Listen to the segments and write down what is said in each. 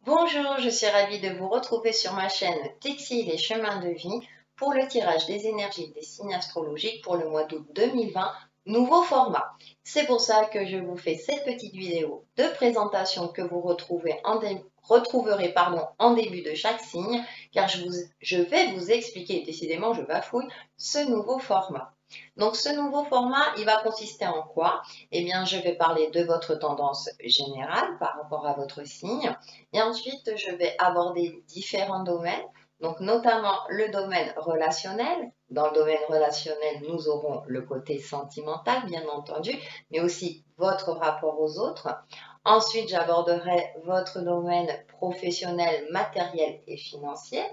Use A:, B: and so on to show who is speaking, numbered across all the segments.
A: Bonjour, je suis ravie de vous retrouver sur ma chaîne Textiles et Chemins de Vie pour le tirage des énergies des signes astrologiques pour le mois d'août 2020, nouveau format. C'est pour ça que je vous fais cette petite vidéo de présentation que vous retrouverez en début de chaque signe, car je vais vous expliquer, décidément je bafouille, ce nouveau format. Donc ce nouveau format, il va consister en quoi? Eh bien, je vais parler de votre tendance générale par rapport à votre signe. Et ensuite, je vais aborder différents domaines, donc notamment le domaine relationnel. Dans le domaine relationnel, nous aurons le côté sentimental, bien entendu, mais aussi votre rapport aux autres. Ensuite, j'aborderai votre domaine professionnel, matériel et financier.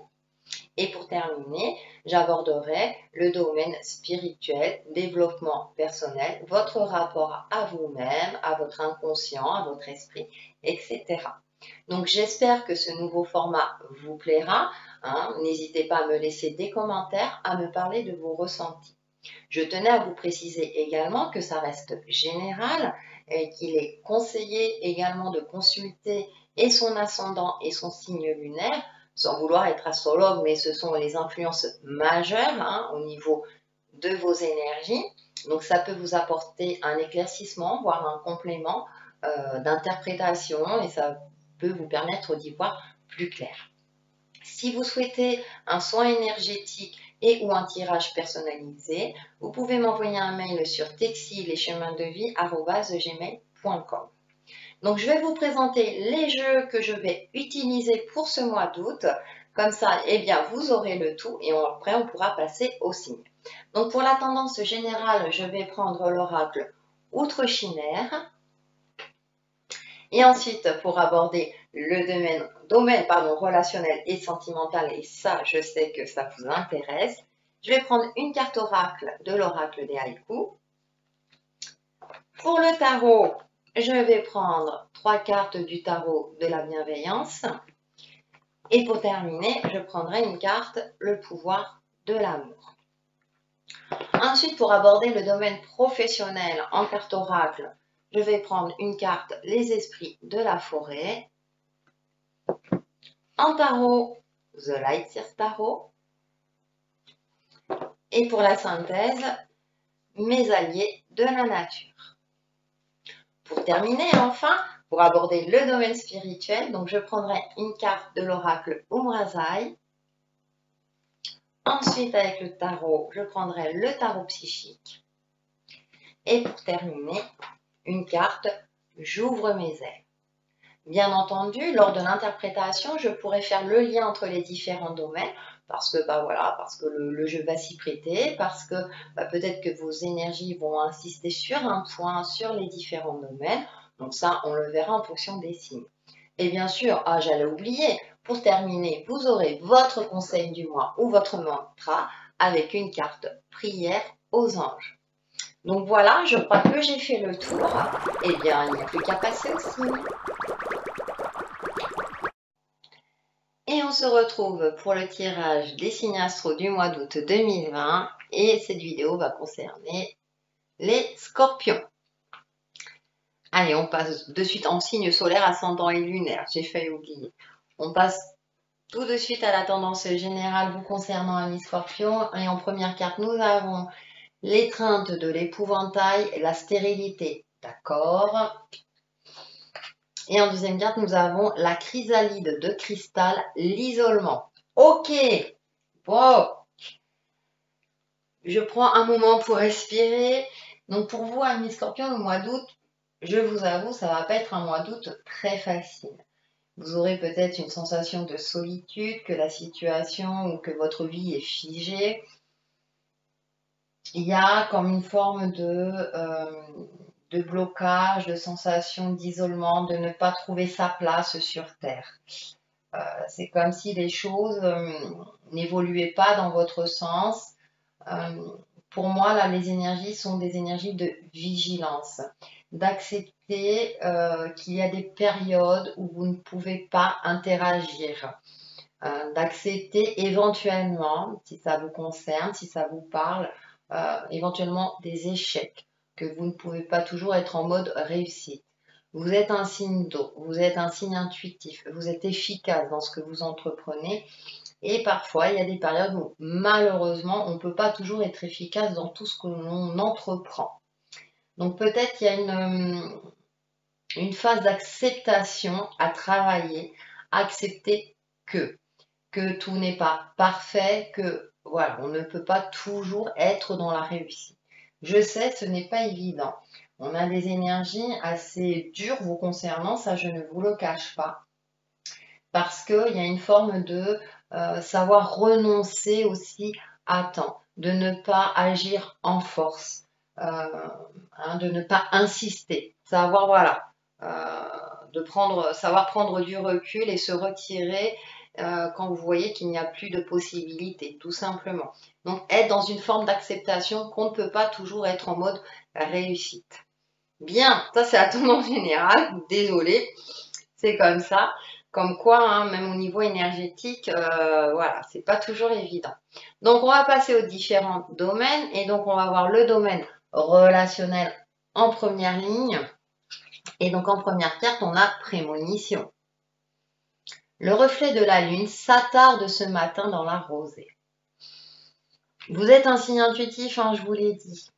A: Et pour terminer, j'aborderai le domaine spirituel, développement personnel, votre rapport à vous-même, à votre inconscient, à votre esprit, etc. Donc j'espère que ce nouveau format vous plaira. N'hésitez pas à me laisser des commentaires, à me parler de vos ressentis. Je tenais à vous préciser également que ça reste général et qu'il est conseillé également de consulter et son ascendant et son signe lunaire, sans vouloir être astrologue, mais ce sont les influences majeures au niveau de vos énergies. Donc ça peut vous apporter un éclaircissement, voire un complément d'interprétation et ça peut vous permettre d'y voir plus clair. Si vous souhaitez un soin énergétique et ou un tirage personnalisé, vous pouvez m'envoyer un mail sur textilecheminsdevie@gmail.com. Donc je vais vous présenter les jeux que je vais utiliser pour ce mois d'août. Comme ça, eh bien, vous aurez le tout et après on pourra passer au signe. Donc pour la tendance générale, je vais prendre l'oracle Outre Chimère. Et ensuite, pour aborder le domaine relationnel et sentimental, et ça, je sais que ça vous intéresse, je vais prendre une carte oracle de l'oracle des haïkus. Pour le tarot, je vais prendre 3 cartes du tarot de la bienveillance. Et pour terminer, je prendrai une carte, le pouvoir de l'amour. Ensuite, pour aborder le domaine professionnel en carte oracle, je vais prendre une carte, les esprits de la forêt. En tarot, The Light Seer Tarot. Et pour la synthèse, mes alliés de la nature. Pour terminer, enfin, pour aborder le domaine spirituel, donc je prendrai une carte de l'oracle Umrazai. Ensuite, avec le tarot, je prendrai le tarot psychique. Et pour terminer, une carte J'ouvre mes ailes. Bien entendu, lors de l'interprétation, je pourrais faire le lien entre les différents domaines parce que le jeu va s'y prêter, parce que peut-être que vos énergies vont insister sur un point, sur les différents domaines. Donc ça, on le verra en fonction des signes. Et bien sûr, j'allais oublier, pour terminer, vous aurez votre conseil du mois ou votre mantra avec une carte prière aux anges. Donc voilà, je crois que j'ai fait le tour. Eh bien, il n'y a plus qu'à passer au signe. Et on se retrouve pour le tirage des signes astro du mois d'août 2020 et cette vidéo va concerner les scorpions. Allez, on passe de suite en signe solaire, ascendant et lunaire, j'ai failli oublier. On passe tout de suite à la tendance générale vous concernant, amis scorpions. Et en première carte, nous avons l'étreinte de l'épouvantail et la stérilité. D'accord. Et en deuxième carte, nous avons la chrysalide de cristal, l'isolement. Ok. Bon. Je prends un moment pour respirer. Donc pour vous, amis scorpions, le mois d'août, je vous avoue, ça va pas être un mois d'août très facile. Vous aurez peut-être une sensation de solitude, que la situation ou que votre vie est figée. Il y a comme une forme de blocage, de sensation d'isolement, de ne pas trouver sa place sur Terre. C'est comme si les choses n'évoluaient pas dans votre sens. Pour moi, là, les énergies sont des énergies de vigilance, d'accepter qu'il y a des périodes où vous ne pouvez pas interagir, d'accepter éventuellement, si ça vous concerne, si ça vous parle, éventuellement des échecs, que vous ne pouvez pas toujours être en mode réussite. Vous êtes un signe d'eau, vous êtes un signe intuitif, vous êtes efficace dans ce que vous entreprenez. Et parfois, il y a des périodes où malheureusement, on ne peut pas toujours être efficace dans tout ce que l'on entreprend. Donc peut-être qu'il y a une phase d'acceptation à travailler, accepter que tout n'est pas parfait, que voilà, on ne peut pas toujours être dans la réussite. Je sais, ce n'est pas évident. On a des énergies assez dures vous concernant, ça je ne vous le cache pas, parce qu'il y a une forme de savoir renoncer aussi à temps, de ne pas agir en force, de ne pas insister, savoir voilà, savoir prendre du recul et se retirer quand vous voyez qu'il n'y a plus de possibilités, tout simplement. Donc être dans une forme d'acceptation qu'on ne peut pas toujours être en mode réussite. Bien, ça c'est la tendance générale, désolé, c'est comme ça. Comme quoi, hein, même au niveau énergétique, voilà, c'est pas toujours évident. Donc, on va passer aux différents domaines. Et donc, on va voir le domaine relationnel en première ligne. Et donc, en première carte, on a prémonition. Le reflet de la lune s'attarde ce matin dans la rosée. Vous êtes un signe intuitif, hein, je vous l'ai dit.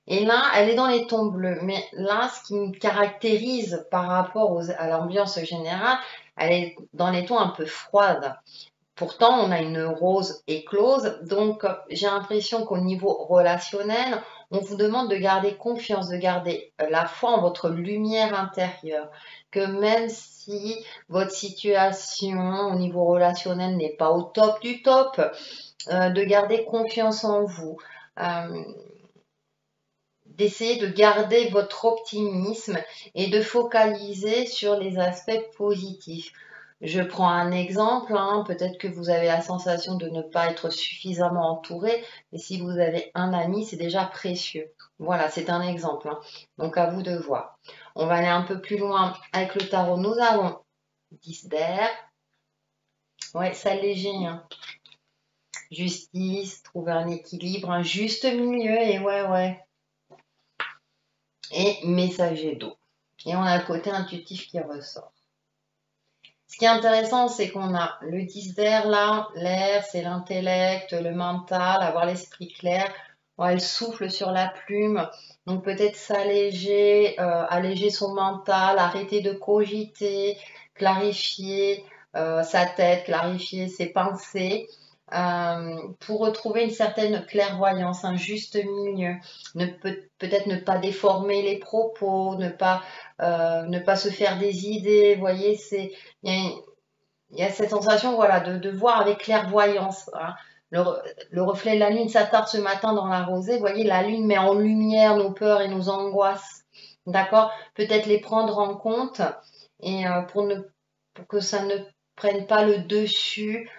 A: Et là, elle est dans les tons bleus. Mais là, ce qui me caractérise par rapport à l'ambiance générale, elle est dans les tons un peu froides. Pourtant, on a une rose éclose. Donc, j'ai l'impression qu'au niveau relationnel, on vous demande de garder confiance, de garder la foi en votre lumière intérieure. Que même si votre situation au niveau relationnel n'est pas au top du top, de garder confiance en vous. D'essayer de garder votre optimisme et de focaliser sur les aspects positifs. Je prends un exemple, hein, peut-être que vous avez la sensation de ne pas être suffisamment entouré, mais si vous avez un ami, c'est déjà précieux. Voilà, c'est un exemple. Hein. Donc à vous de voir. On va aller un peu plus loin avec le tarot. Nous avons 10 d'air. Ouais, s'alléger. Hein. Justice, trouver un équilibre, un juste milieu, et ouais. Et messager d'eau. Et on a le côté intuitif qui ressort. Ce qui est intéressant, c'est qu'on a le 10 d'air là. L'air, c'est l'intellect, le mental, avoir l'esprit clair. Elle souffle sur la plume. Donc peut-être s'alléger, alléger son mental, arrêter de cogiter, clarifier sa tête, clarifier ses pensées. Pour retrouver une certaine clairvoyance, un juste milieu, peut-être ne pas déformer les propos, ne pas se faire des idées, vous voyez, il y a cette sensation voilà, de voir avec clairvoyance. Hein. Le reflet de la lune s'attarde ce matin dans la rosée, vous voyez, la lune met en lumière nos peurs et nos angoisses, d'accord? Peut-être les prendre en compte et pour que ça ne prenne pas le dessus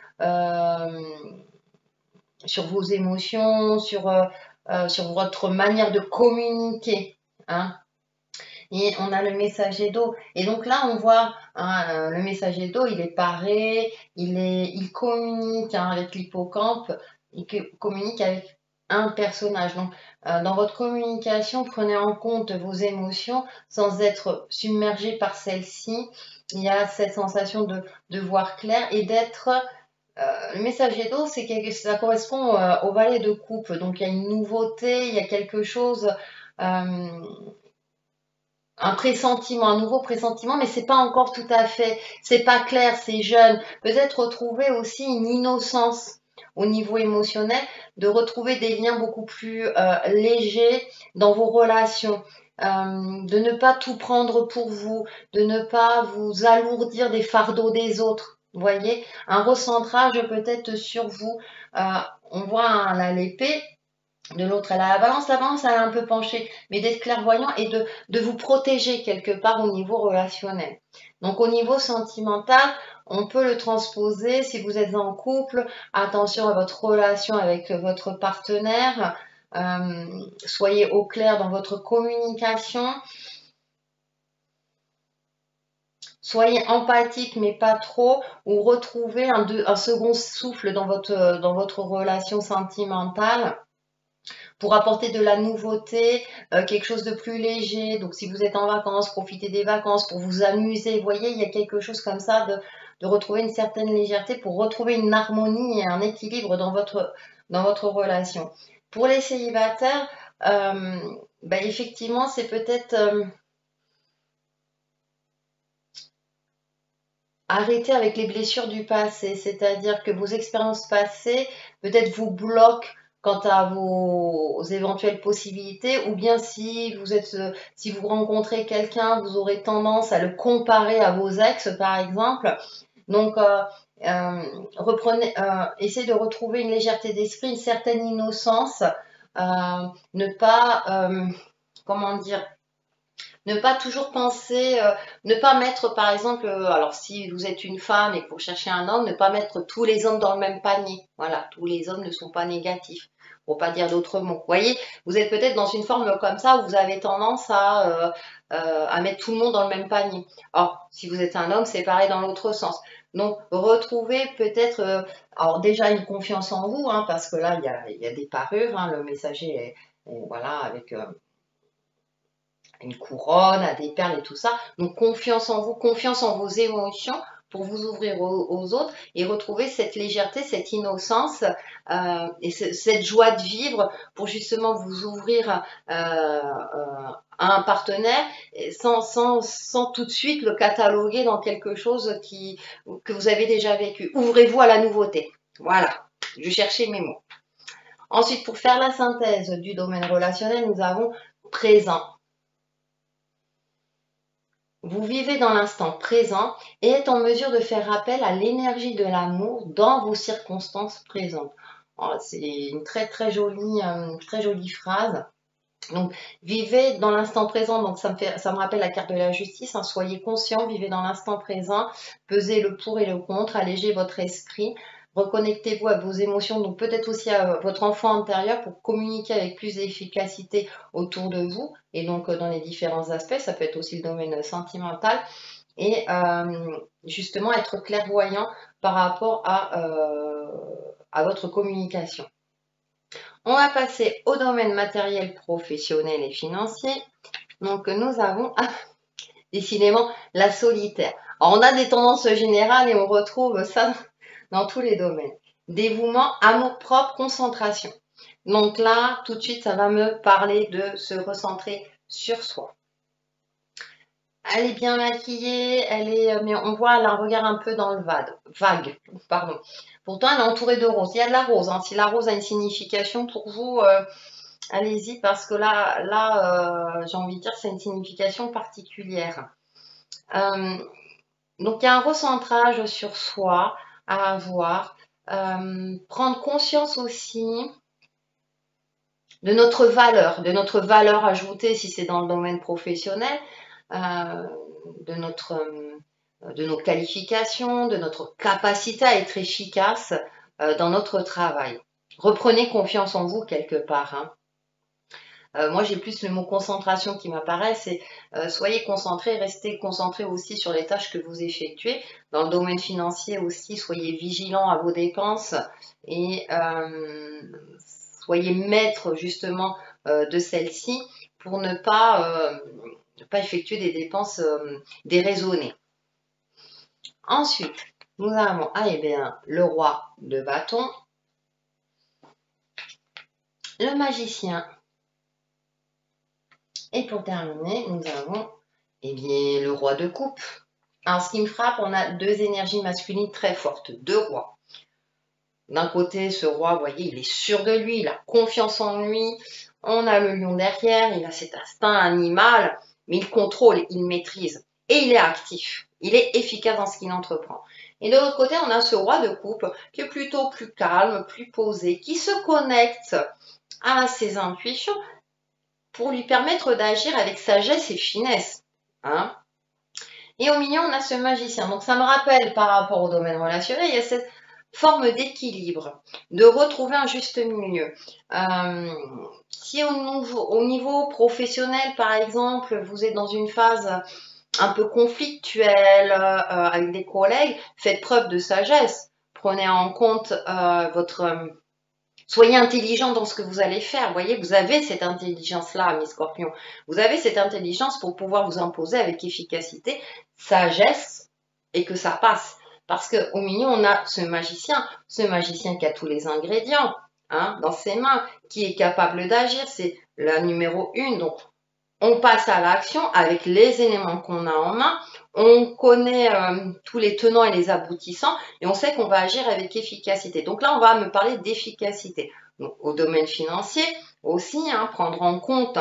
A: sur vos émotions, sur votre manière de communiquer. Hein. Et on a le messager d'eau. Et donc là, on voit hein, le messager d'eau, il est paré, il communique hein, avec l'hippocampe, il communique avec un personnage. Donc, dans votre communication, prenez en compte vos émotions sans être submergé par celles-ci. Il y a cette sensation de voir clair et d'être le messager d'eau, ça correspond au valet de coupe. Donc, il y a une nouveauté, il y a quelque chose, un pressentiment, un nouveau pressentiment, mais c'est pas encore tout à fait, c'est pas clair, c'est jeune. Peut-être retrouver aussi une innocence au niveau émotionnel, de retrouver des liens beaucoup plus légers dans vos relations. De ne pas tout prendre pour vous, de ne pas vous alourdir des fardeaux des autres. Vous voyez, un recentrage peut-être sur vous. On voit hein, l'épée, de l'autre, elle a la balance, elle est un peu penchée, mais d'être clairvoyant et de vous protéger quelque part au niveau relationnel. Donc au niveau sentimental, on peut le transposer si vous êtes en couple, attention à votre relation avec votre partenaire, soyez au clair dans votre communication, soyez empathique mais pas trop, ou retrouvez un second souffle dans votre relation sentimentale pour apporter de la nouveauté, quelque chose de plus léger. Donc si vous êtes en vacances, profitez des vacances pour vous amuser. Vous voyez, il y a quelque chose comme ça de retrouver une certaine légèreté pour retrouver une harmonie et un équilibre dans votre relation. Pour les célibataires, effectivement, c'est peut-être arrêter avec les blessures du passé, c'est-à-dire que vos expériences passées peut-être vous bloquent quant à vos éventuelles possibilités, ou bien si vous rencontrez quelqu'un, vous aurez tendance à le comparer à vos ex, par exemple. Donc, essayez de retrouver une légèreté d'esprit, une certaine innocence, ne pas, comment dire, ne pas toujours penser, ne pas mettre par exemple, alors si vous êtes une femme et que vous cherchez un homme, ne pas mettre tous les hommes dans le même panier. Voilà, tous les hommes ne sont pas négatifs, pour pas dire d'autres mots. Vous voyez, vous êtes peut-être dans une forme comme ça où vous avez tendance à mettre tout le monde dans le même panier. Or, si vous êtes un homme, c'est pareil dans l'autre sens. Donc, retrouvez peut-être, alors déjà une confiance en vous, hein, parce que là, il y a des parures, hein, le messager voilà, avec une couronne, à des perles et tout ça. Donc confiance en vous, confiance en vos émotions pour vous ouvrir aux autres et retrouver cette légèreté, cette innocence et cette joie de vivre pour justement vous ouvrir à un partenaire sans tout de suite le cataloguer dans quelque chose que vous avez déjà vécu. Ouvrez-vous à la nouveauté. Voilà, je cherchais mes mots. Ensuite, pour faire la synthèse du domaine relationnel, nous avons présent. Vous vivez dans l'instant présent et êtes en mesure de faire appel à l'énergie de l'amour dans vos circonstances présentes. C'est une très jolie phrase. Donc, vivez dans l'instant présent. Donc, ça me rappelle la carte de la justice. Hein. Soyez conscient, vivez dans l'instant présent, pesez le pour et le contre, allégez votre esprit. Reconnectez-vous à vos émotions, donc peut-être aussi à votre enfant intérieur pour communiquer avec plus d'efficacité autour de vous et donc dans les différents aspects. Ça peut être aussi le domaine sentimental et justement être clairvoyant par rapport à votre communication. On va passer au domaine matériel, professionnel et financier. Donc nous avons décidément la solitaire. Alors, on a des tendances générales et on retrouve ça dans tous les domaines. Dévouement, amour-propre, concentration. Donc là, tout de suite, ça va me parler de se recentrer sur soi. Elle est bien maquillée, mais on voit elle a un regard un peu dans le vague. Pardon. Pourtant, elle est entourée de roses. Il y a de la rose. Hein. Si la rose a une signification pour vous, allez-y parce que là, j'ai envie de dire, c'est une signification particulière. Donc, il y a un recentrage sur soi à avoir. Prendre conscience aussi de notre valeur ajoutée si c'est dans le domaine professionnel, de nos qualifications, de notre capacité à être efficace dans notre travail. Reprenez confiance en vous quelque part. Hein. Moi, j'ai plus le mot concentration qui m'apparaît, c'est soyez concentrés, restez concentrés aussi sur les tâches que vous effectuez. Dans le domaine financier aussi, soyez vigilants à vos dépenses et soyez maître justement de celles-ci pour ne pas effectuer des dépenses déraisonnées. Ensuite, nous avons le roi de bâton, le magicien. Et pour terminer, nous avons le roi de coupe. Alors, ce qui me frappe, on a deux énergies masculines très fortes, deux rois. D'un côté, ce roi, vous voyez, il est sûr de lui, il a confiance en lui. On a le lion derrière, il a cet instinct animal, mais il contrôle, il maîtrise. Et il est actif, il est efficace dans ce qu'il entreprend. Et de l'autre côté, on a ce roi de coupe qui est plutôt plus calme, plus posé, qui se connecte à ses intuitions, pour lui permettre d'agir avec sagesse et finesse. Hein. Et au milieu, on a ce magicien. Donc, ça me rappelle par rapport au domaine relationnel, il y a cette forme d'équilibre, de retrouver un juste milieu. Si au niveau professionnel, par exemple, vous êtes dans une phase un peu conflictuelle avec des collègues, faites preuve de sagesse. Prenez en compte Soyez intelligent dans ce que vous allez faire. Vous voyez, vous avez cette intelligence-là, mes scorpions. Vous avez cette intelligence pour pouvoir vous imposer avec efficacité, sagesse et que ça passe. Parce qu'au milieu, on a ce magicien qui a tous les ingrédients dans ses mains, qui est capable d'agir. C'est la numéro 1. Donc, on passe à l'action avec les éléments qu'on a en main. On connaît tous les tenants et les aboutissants et on sait qu'on va agir avec efficacité. Donc là, on va me parler d'efficacité. Au domaine financier aussi, prendre en compte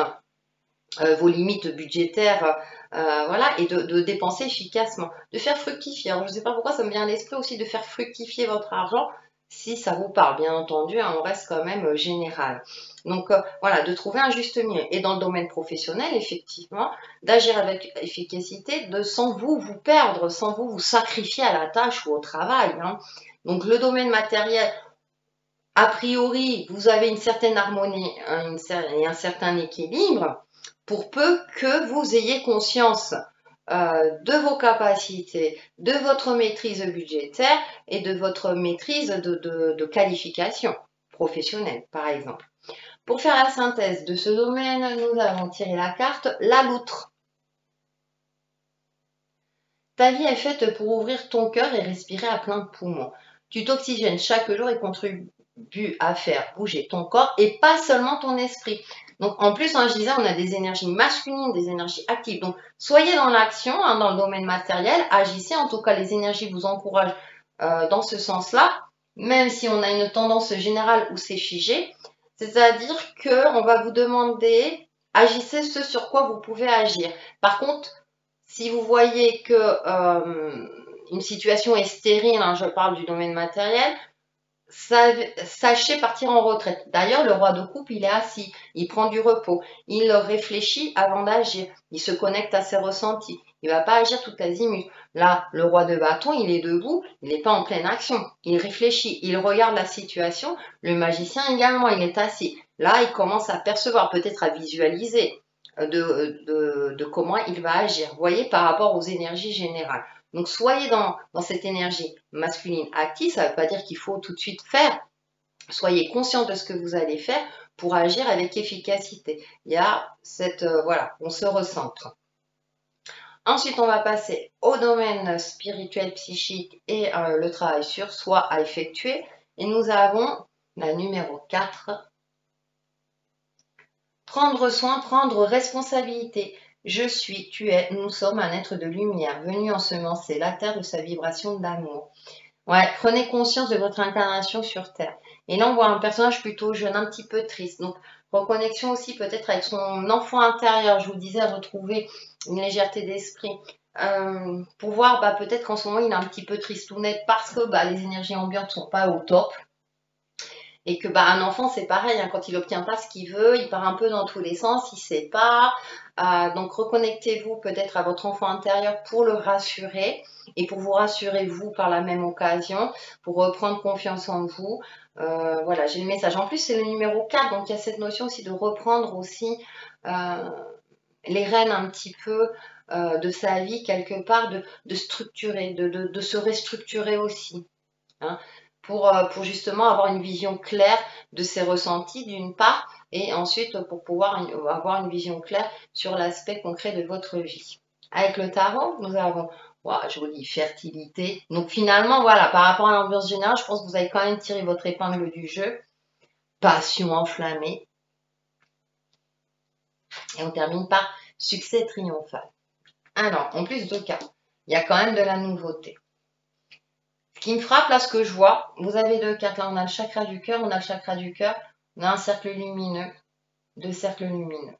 A: vos limites budgétaires, voilà, et de dépenser efficacement, de faire fructifier. Alors, je ne sais pas pourquoi ça me vient à l'esprit aussi de faire fructifier votre argent, si ça vous parle, bien entendu, on reste quand même général. Donc, voilà, de trouver un juste milieu. Et dans le domaine professionnel, effectivement, d'agir avec efficacité, sans vous perdre, sans vous sacrifier à la tâche ou au travail. Donc, le domaine matériel, a priori, vous avez une certaine harmonie et un certain équilibre, pour peu que vous ayez conscience de vos capacités, de votre maîtrise budgétaire et de votre maîtrise de qualification professionnelle, par exemple. Pour faire la synthèse de ce domaine, nous avons tiré la carte la loutre. Ta vie est faite pour ouvrir ton cœur et respirer à plein poumon. Tu t'oxygènes chaque jour et contribues à faire bouger ton corps et pas seulement ton esprit. Donc en plus, je disais, on a des énergies masculines, des énergies actives. Donc soyez dans l'action, dans le domaine matériel, agissez. En tout cas, les énergies vous encouragent dans ce sens-là, même si on a une tendance générale où c'est figé. C'est-à-dire qu'on va vous demander, agissez ce sur quoi vous pouvez agir. Par contre, si vous voyez que une situation est stérile, je parle du domaine matériel, sachez partir en retraite. D'ailleurs, le roi de coupe, il est assis, il prend du repos, il réfléchit avant d'agir, il se connecte à ses ressentis, il ne va pas agir tout azimut. Là, le roi de bâton, il est debout, il n'est pas en pleine action, il réfléchit, il regarde la situation, le magicien également, il est assis. Là, il commence à percevoir, peut-être à visualiser de comment il va agir, vous voyez, par rapport aux énergies générales. Donc, soyez dans cette énergie masculine active, ça ne veut pas dire qu'il faut tout de suite faire. Soyez conscient de ce que vous allez faire pour agir avec efficacité. Il y a cette, voilà, on se recentre. Ensuite, on va passer au domaine spirituel, psychique et le travail sur soi à effectuer. Et nous avons la numéro 4. Prendre soin, prendre responsabilité. Je suis, tu es, nous sommes un être de lumière, venu ensemencer la terre de sa vibration d'amour. Ouais, prenez conscience de votre incarnation sur Terre. Et là, on voit un personnage plutôt jeune, un petit peu triste. Donc, reconnexion aussi peut-être avec son enfant intérieur. Je vous disais, retrouver une légèreté d'esprit. Pour voir peut-être qu'en ce moment, il est un petit peu tristounet parce que les énergies ambiantes sont pas au top. Et que un enfant c'est pareil, quand il n'obtient pas ce qu'il veut, il part un peu dans tous les sens, il sait pas. Donc reconnectez-vous peut-être à votre enfant intérieur pour le rassurer et pour vous rassurer vous par la même occasion, pour reprendre confiance en vous. Voilà, j'ai le message. En plus c'est le numéro 4, donc il y a cette notion aussi de reprendre aussi les rênes un petit peu de sa vie quelque part, de structurer, de se restructurer aussi. Pour justement avoir une vision claire de ses ressentis d'une part et ensuite pour pouvoir avoir une vision claire sur l'aspect concret de votre vie. Avec le tarot, nous avons jolie fertilité. Donc finalement, voilà, par rapport à l'ambiance générale, je pense que vous avez quand même tiré votre épingle du jeu. Passion enflammée. Et on termine par succès triomphal. Alors, en plus de cas, il y a quand même de la nouveauté. Ce qui me frappe là, ce que je vois, vous avez 2 cartes. Là, on a le chakra du cœur, on a le chakra du cœur, on a un cercle lumineux, 2 cercles lumineux.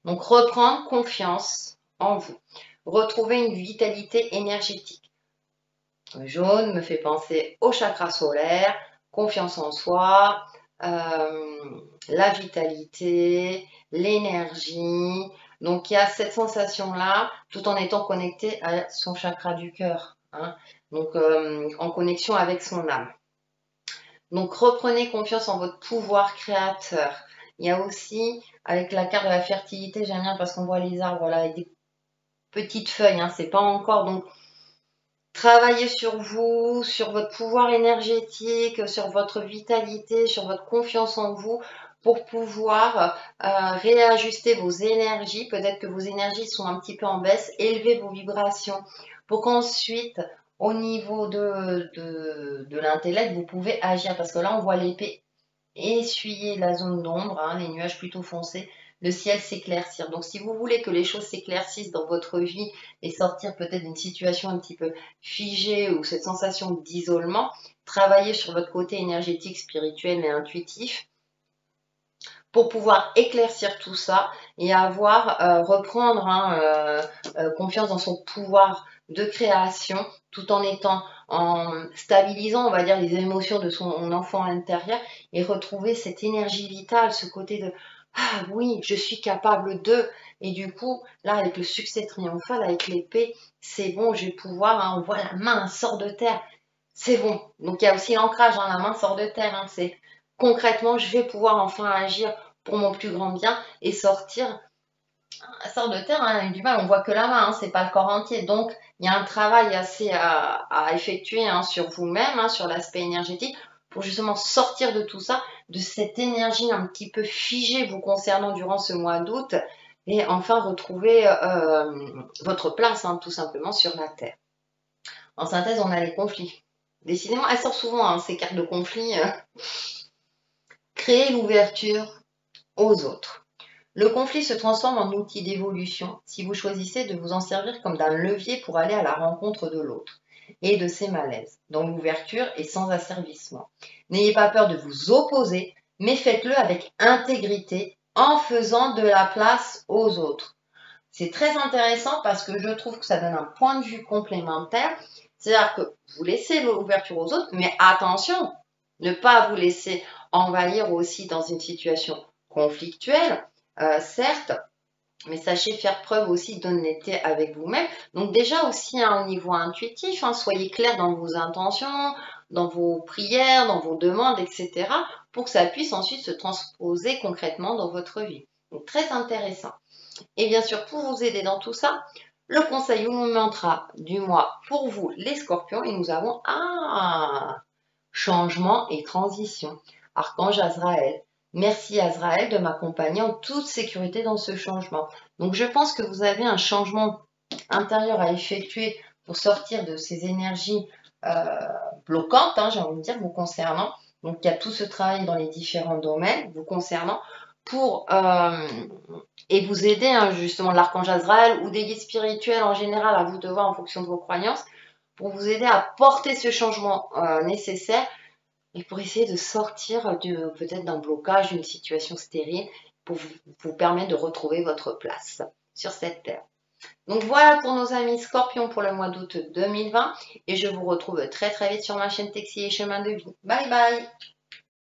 A: Donc, reprendre confiance en vous. Retrouver une vitalité énergétique. Le jaune me fait penser au chakra solaire, confiance en soi, la vitalité, l'énergie. Donc, il y a cette sensation-là, tout en étant connecté à son chakra du cœur. Donc en connexion avec son âme. Donc reprenez confiance en votre pouvoir créateur. Il y a aussi, avec la carte de la fertilité, j'aime bien parce qu'on voit les arbres avec des petites feuilles, c'est pas encore, donc Travaillez sur vous, sur votre pouvoir énergétique, sur votre vitalité, sur votre confiance en vous pour pouvoir réajuster vos énergies. Peut-être que vos énergies sont un petit peu en baisse. Élevez vos vibrations pour qu'ensuite, au niveau de l'intellect, vous pouvez agir. Parce que là, on voit l'épée essuyer la zone d'ombre, hein, les nuages plutôt foncés, le ciel s'éclaircir. Donc si vous voulez que les choses s'éclaircissent dans votre vie et sortir peut-être d'une situation un petit peu figée ou cette sensation d'isolement, travaillez sur votre côté énergétique, spirituel et intuitif pour pouvoir éclaircir tout ça et reprendre confiance dans son pouvoir de création tout en stabilisant, on va dire, les émotions de son enfant intérieur et retrouver cette énergie vitale, ce côté de ah oui, je suis capable de. Et du coup, là, avec le succès triomphal, avec l'épée, c'est bon, je vais pouvoir, hein, on voit la main sort de terre, c'est bon. Donc il y a aussi l'ancrage, hein, la main sort de terre, hein, c'est concrètement, je vais pouvoir enfin agir pour mon plus grand bien et sortir. Elle sort de terre, hein, du mal, on voit que la main, hein, c'est pas le corps entier. Donc, il y a un travail assez à effectuer hein, sur vous-même, hein, sur l'aspect énergétique, pour justement sortir de tout ça, de cette énergie un petit peu figée vous concernant durant ce mois d'août, et enfin retrouver votre place, hein, tout simplement, sur la Terre. En synthèse, on a les conflits. Décidément, elles sortent souvent, hein, ces cartes de conflit. Créer l'ouverture aux autres. Le conflit se transforme en outil d'évolution si vous choisissez de vous en servir comme d'un levier pour aller à la rencontre de l'autre et de ses malaises, dans l'ouverture et sans asservissement. N'ayez pas peur de vous opposer, mais faites-le avec intégrité en faisant de la place aux autres. C'est très intéressant parce que je trouve que ça donne un point de vue complémentaire. C'est-à-dire que vous laissez l'ouverture aux autres, mais attention, ne pas vous laisser envahir aussi dans une situation conflictuelle, certes, mais sachez faire preuve aussi d'honnêteté avec vous-même. Donc déjà aussi hein, au niveau intuitif, hein, soyez clair dans vos intentions, dans vos prières, dans vos demandes, etc. pour que ça puisse ensuite se transposer concrètement dans votre vie. Donc très intéressant. Et bien sûr, pour vous aider dans tout ça, le conseil ou le mantra du mois pour vous, les scorpions, et nous avons changement et transition. Archange Azraël. Merci Azraël de m'accompagner en toute sécurité dans ce changement. Donc je pense que vous avez un changement intérieur à effectuer pour sortir de ces énergies bloquantes, hein, j'ai envie de dire, vous concernant. Donc il y a tout ce travail dans les différents domaines vous concernant pour et vous aider hein, justement l'archange Azraël ou des guides spirituels en général, à vous de voir en fonction de vos croyances, pour vous aider à porter ce changement nécessaire et pour essayer de sortir peut-être d'un blocage, d'une situation stérile, pour vous permettre de retrouver votre place sur cette terre. Donc voilà pour nos amis Scorpions pour le mois d'août 2020 et je vous retrouve très très vite sur ma chaîne Texi et Chemin de Vie. Bye bye!